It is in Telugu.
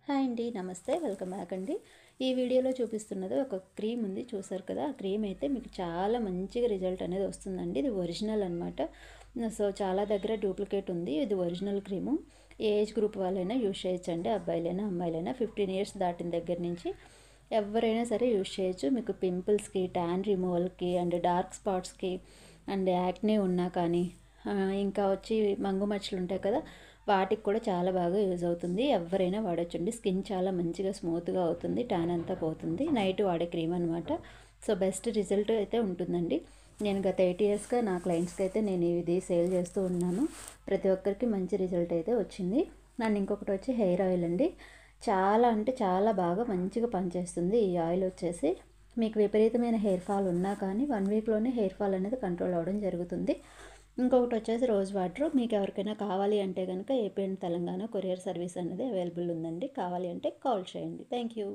హాయ్ అండి, నమస్తే, వెల్కమ్ బ్యాక్ అండి. ఈ వీడియోలో చూపిస్తున్నది ఒక క్రీమ్ ఉంది, చూసారు కదా. ఆ క్రీమ్ అయితే మీకు చాలా మంచిగా రిజల్ట్ అనేది వస్తుందండి. ఇది ఒరిజినల్ అనమాట. సో చాలా దగ్గర డూప్లికేట్ ఉంది. ఇది ఒరిజినల్ క్రీము. ఏ ఏజ్ గ్రూప్ వాళ్ళైనా యూజ్ చేయొచ్చండి, అబ్బాయిలైనా అమ్మాయిలైనా. 15 ఇయర్స్ దాటిన దగ్గర నుంచి ఎవరైనా సరే యూజ్ చేయొచ్చు. మీకు పింపుల్స్కి, ట్యాన్ రిమూవల్కి అండ్ డార్క్ స్పాట్స్కి అండ్ యాక్నే ఉన్నా కానీ ఇంకా వచ్చి మంగు మచ్చలు ఉంటాయి కదా, వాటికి కూడా చాలా బాగా యూజ్ అవుతుంది. ఎవరైనా వాడొచ్చండి. స్కిన్ చాలా మంచిగా స్మూత్గా అవుతుంది, ట్యాన్ అంతా పోతుంది. నైట్ వాడే క్రీమ్ అనమాట. సో బెస్ట్ రిజల్ట్ అయితే ఉంటుందండి. నేను గత 8 ఇయర్స్గా నా క్లయింట్స్కి అయితే నేను ఇది సేల్ చేస్తూ ఉన్నాను. ప్రతి ఒక్కరికి మంచి రిజల్ట్ అయితే వచ్చింది. అండ్ ఇంకొకటి వచ్చి హెయిర్ ఆయిల్ అండి. చాలా అంటే చాలా బాగా మంచిగా పనిచేస్తుంది ఈ ఆయిల్ వచ్చేసి. మీకు విపరీతమైన హెయిర్ ఫాల్ ఉన్నా కానీ 1 వీక్లోనే హెయిర్ ఫాల్ అనేది కంట్రోల్ అవ్వడం జరుగుతుంది. ఇంకొకటి వచ్చేసి రోజ్ వాటర్. మీకు ఎవరికైనా కావాలి అంటే కనుక AP and Telangana courier service అనేది అవైలబుల్ ఉందండి. కావాలి అంటే కాల్ చేయండి. Thank you.